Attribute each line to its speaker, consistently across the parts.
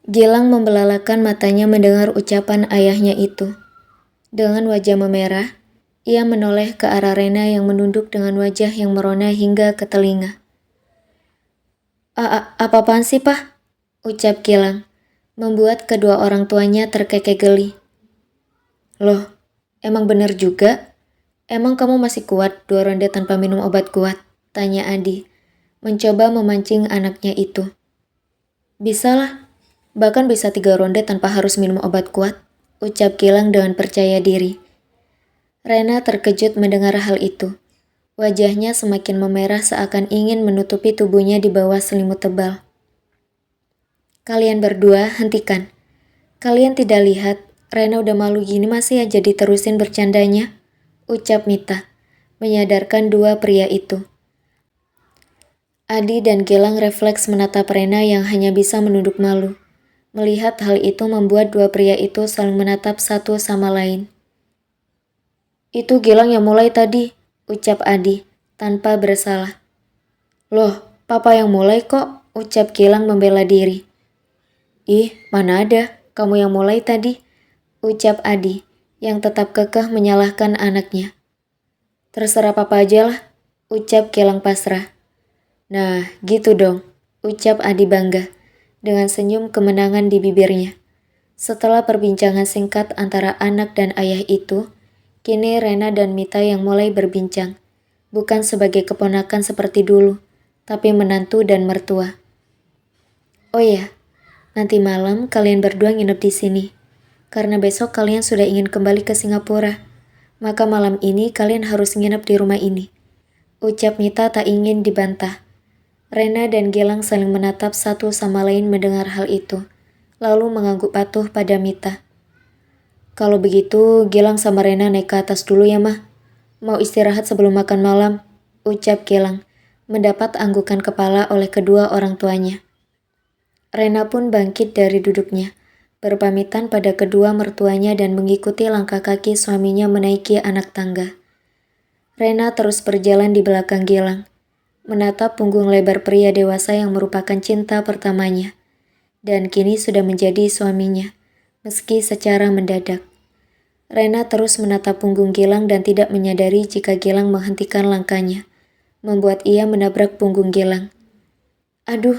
Speaker 1: Gilang membelalakan matanya mendengar ucapan ayahnya itu. Dengan wajah memerah, ia menoleh ke arah Rena yang menunduk dengan wajah yang merona hingga ke telinga. Apa-apaan sih, Pak? Ucap Gilang, membuat kedua orang tuanya terkekeh geli. Loh, emang bener juga? Emang kamu masih kuat 2 ronde tanpa minum obat kuat? Tanya Adi, mencoba memancing anaknya itu. Bisalah, bahkan bisa 3 ronde tanpa harus minum obat kuat, ucap Gilang dengan percaya diri. Rena terkejut mendengar hal itu. Wajahnya semakin memerah seakan ingin menutupi tubuhnya di bawah selimut tebal. Kalian berdua, hentikan. Kalian tidak lihat, Rena udah malu gini masih aja diterusin bercandanya, ucap Mita, menyadarkan dua pria itu. Adi dan Gilang refleks menatap Rena yang hanya bisa menunduk malu. Melihat hal itu membuat dua pria itu saling menatap satu sama lain. Itu Gilang yang mulai tadi, ucap Adi, tanpa bersalah. Loh, papa yang mulai kok, ucap Gilang membela diri. Ih, mana ada, kamu yang mulai tadi, ucap Adi, yang tetap kekeh menyalahkan anaknya. Terserah papa aja lah, ucap Gilang pasrah. Nah, gitu dong, ucap Adi bangga, dengan senyum kemenangan di bibirnya. Setelah perbincangan singkat antara anak dan ayah itu, kini Rena dan Mita yang mulai berbincang, bukan sebagai keponakan seperti dulu, tapi menantu dan mertua. Oh ya, nanti malam kalian berdua nginep di sini, karena besok kalian sudah ingin kembali ke Singapura, maka malam ini kalian harus nginep di rumah ini, ucap Mita tak ingin dibantah. Rena dan Gilang saling menatap satu sama lain mendengar hal itu, lalu mengangguk patuh pada Mita. Kalau begitu, Gilang sama Rena naik ke atas dulu ya, Mah. Mau istirahat sebelum makan malam, ucap Gilang, mendapat anggukan kepala oleh kedua orang tuanya. Rena pun bangkit dari duduknya, berpamitan pada kedua mertuanya dan mengikuti langkah kaki suaminya menaiki anak tangga. Rena terus berjalan di belakang Gilang, menatap punggung lebar pria dewasa yang merupakan cinta pertamanya, dan kini sudah menjadi suaminya, meski secara mendadak. Rena terus menatap punggung Gilang dan tidak menyadari jika Gilang menghentikan langkahnya, membuat ia menabrak punggung Gilang. Aduh,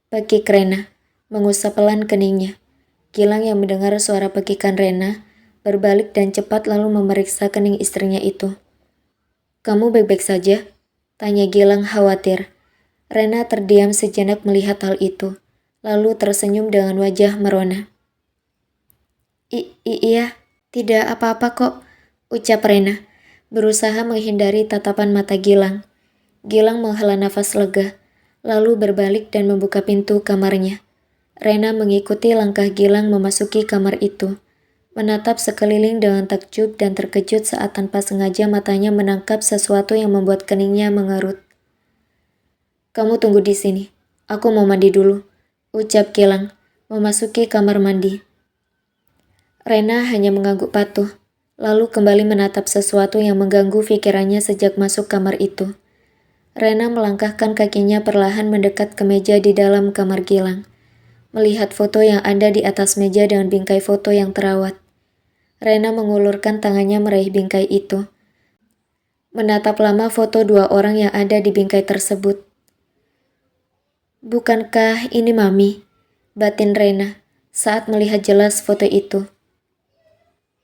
Speaker 1: pekik Rena, mengusap pelan keningnya. Gilang yang mendengar suara pekikan Rena, berbalik dan cepat lalu memeriksa kening istrinya itu. Kamu baik-baik saja? Tanya Gilang khawatir. Rena terdiam sejenak melihat hal itu, lalu tersenyum dengan wajah merona. Iya, tidak apa-apa kok, ucap Rena, berusaha menghindari tatapan mata Gilang. Gilang menghela nafas lega, lalu berbalik dan membuka pintu kamarnya. Rena mengikuti langkah Gilang memasuki kamar itu, menatap sekeliling dengan takjub dan terkejut saat tanpa sengaja matanya menangkap sesuatu yang membuat keningnya mengerut. Kamu tunggu di sini, aku mau mandi dulu, ucap Gilang, memasuki kamar mandi. Rena hanya mengangguk patuh, lalu kembali menatap sesuatu yang mengganggu pikirannya sejak masuk kamar itu. Rena melangkahkan kakinya perlahan mendekat ke meja di dalam kamar Gilang, melihat foto yang ada di atas meja dengan bingkai foto yang terawat. Rena mengulurkan tangannya meraih bingkai itu, menatap lama foto dua orang yang ada di bingkai tersebut. Bukankah ini Mami? Batin Rena saat melihat jelas foto itu.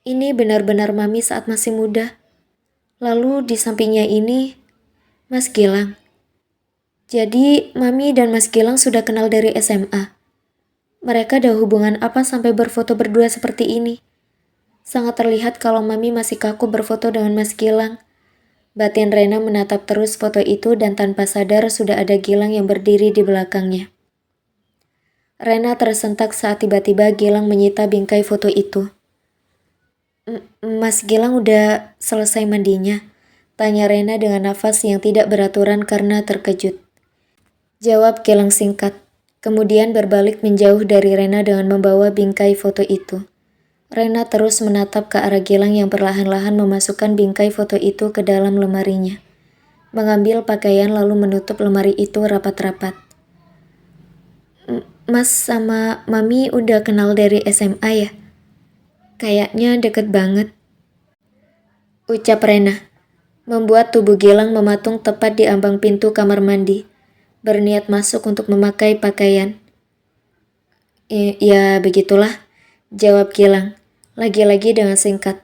Speaker 1: Ini benar-benar Mami saat masih muda. Lalu di sampingnya ini, Mas Gilang. Jadi Mami dan Mas Gilang sudah kenal dari SMA. Mereka ada hubungan apa sampai berfoto berdua seperti ini? Sangat terlihat kalau Mami masih kaku berfoto dengan Mas Gilang. Batin Rena menatap terus foto itu dan tanpa sadar sudah ada Gilang yang berdiri di belakangnya. Rena tersentak saat tiba-tiba Gilang menyita bingkai foto itu. Mas Gilang udah selesai mandinya? Tanya Rena dengan nafas yang tidak beraturan karena terkejut. Jawab Gilang singkat, kemudian berbalik menjauh dari Rena dengan membawa bingkai foto itu. Rena terus menatap ke arah Gilang yang perlahan-lahan memasukkan bingkai foto itu ke dalam lemarinya. Mengambil pakaian lalu menutup lemari itu rapat-rapat. Mas sama Mami udah kenal dari SMA ya? Kayaknya deket banget. Ucap Rena, membuat tubuh Gilang mematung tepat di ambang pintu kamar mandi, berniat masuk untuk memakai pakaian. Ya begitulah, jawab Gilang, lagi-lagi dengan singkat.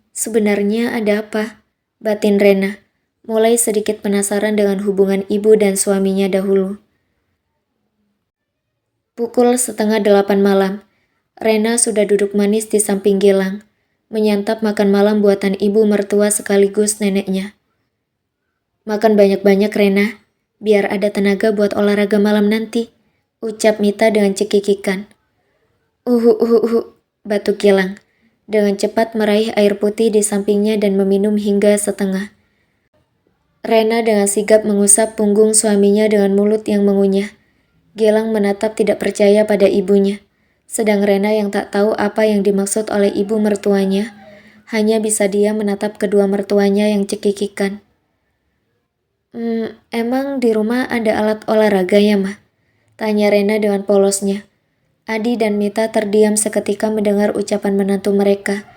Speaker 1: Sebenarnya ada apa? Batin Rena, mulai sedikit penasaran dengan hubungan ibu dan suaminya dahulu. Pukul 7:30 malam, Rena sudah duduk manis di samping Gilang, menyantap makan malam buatan ibu mertua sekaligus neneknya. Makan banyak-banyak Rena, biar ada tenaga buat olahraga malam nanti, ucap Mita dengan cekikikan. Batuk Gilang, dengan cepat meraih air putih di sampingnya dan meminum hingga setengah. Rena dengan sigap mengusap punggung suaminya dengan mulut yang mengunyah. Gilang menatap tidak percaya pada ibunya, sedang Rena yang tak tahu apa yang dimaksud oleh ibu mertuanya, hanya bisa dia menatap kedua mertuanya yang cekikikan. Emang di rumah ada alat olahraga ya, Mah? Tanya Rena dengan polosnya. Adi dan Mita terdiam seketika mendengar ucapan menantu mereka,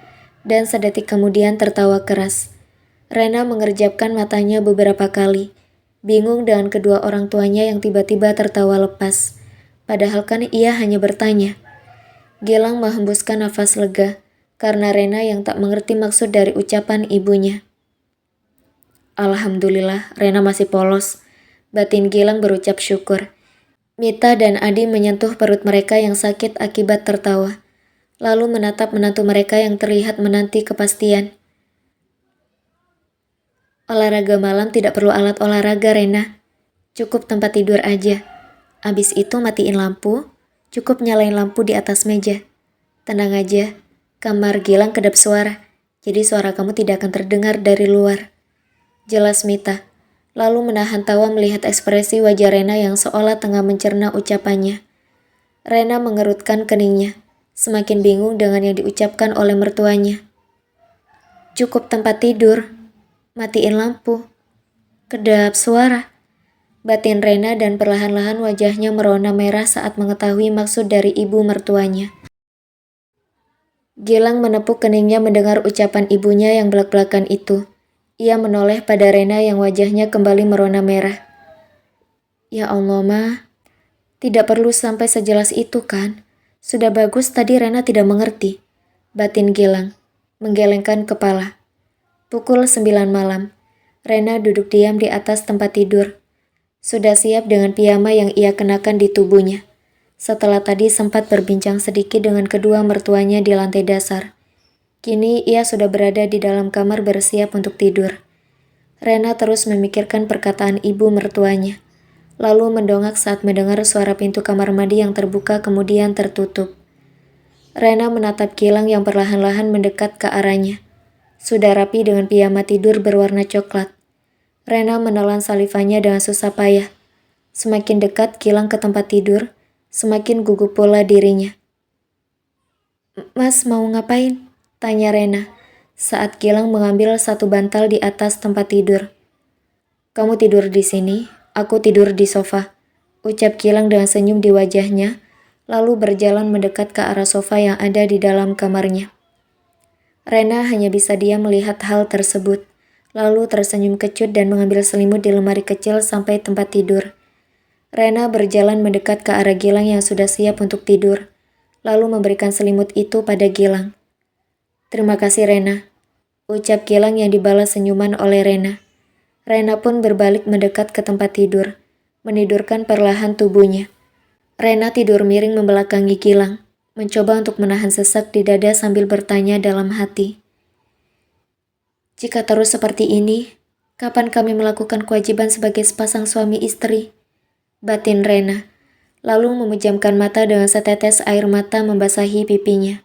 Speaker 1: dan sedetik kemudian tertawa keras. Rena mengerjapkan matanya beberapa kali, bingung dengan kedua orang tuanya yang tiba-tiba tertawa lepas. Padahal kan ia hanya bertanya. Gilang menghembuskan nafas lega, karena Rena yang tak mengerti maksud dari ucapan ibunya. Alhamdulillah, Rena masih polos. Batin Gilang berucap syukur. Mita dan Adi menyentuh perut mereka yang sakit akibat tertawa, lalu menatap menantu mereka yang terlihat menanti kepastian. Olahraga malam tidak perlu alat olahraga, Rena. Cukup tempat tidur aja. Abis itu matiin lampu, cukup nyalain lampu di atas meja. Tenang aja, kamar Gilang kedap suara, jadi suara kamu tidak akan terdengar dari luar. Jelas Mita, lalu menahan tawa melihat ekspresi wajah Rena yang seolah tengah mencerna ucapannya. Rena mengerutkan keningnya, semakin bingung dengan yang diucapkan oleh mertuanya. Cukup tempat tidur, matiin lampu, kedap suara. Batin Rena dan perlahan-lahan wajahnya merona merah saat mengetahui maksud dari ibu mertuanya. Gilang menepuk keningnya mendengar ucapan ibunya yang belak-belakan itu. Ia menoleh pada Rena yang wajahnya kembali merona merah. Ya Allah, Ma. Tidak perlu sampai sejelas itu kan? Sudah bagus tadi Rena tidak mengerti. Batin Gilang, menggelengkan kepala. Pukul 9 malam, Rena duduk diam di atas tempat tidur. Sudah siap dengan piyama yang ia kenakan di tubuhnya. Setelah tadi sempat berbincang sedikit dengan kedua mertuanya di lantai dasar. Kini ia sudah berada di dalam kamar bersiap untuk tidur. Rena terus memikirkan perkataan ibu mertuanya, lalu mendongak saat mendengar suara pintu kamar mandi yang terbuka kemudian tertutup. Rena menatap Gilang yang perlahan-lahan mendekat ke arahnya. Sudah rapi dengan piyama tidur berwarna coklat. Rena menelan salivannya dengan susah payah. Semakin dekat Gilang ke tempat tidur, semakin gugup pula dirinya. Mas mau ngapain? Tanya Rena, saat Gilang mengambil satu bantal di atas tempat tidur. Kamu tidur di sini, aku tidur di sofa. Ucap Gilang dengan senyum di wajahnya, lalu berjalan mendekat ke arah sofa yang ada di dalam kamarnya. Rena hanya bisa diam melihat hal tersebut, lalu tersenyum kecut dan mengambil selimut di lemari kecil sampai tempat tidur. Rena berjalan mendekat ke arah Gilang yang sudah siap untuk tidur, lalu memberikan selimut itu pada Gilang. Terima kasih Rena, ucap Gilang yang dibalas senyuman oleh Rena. Rena pun berbalik mendekat ke tempat tidur, menidurkan perlahan tubuhnya. Rena tidur miring membelakangi Gilang, mencoba untuk menahan sesak di dada sambil bertanya dalam hati. Jika terus seperti ini, kapan kami melakukan kewajiban sebagai sepasang suami istri? Batin Rena, lalu memejamkan mata dengan setetes air mata membasahi pipinya.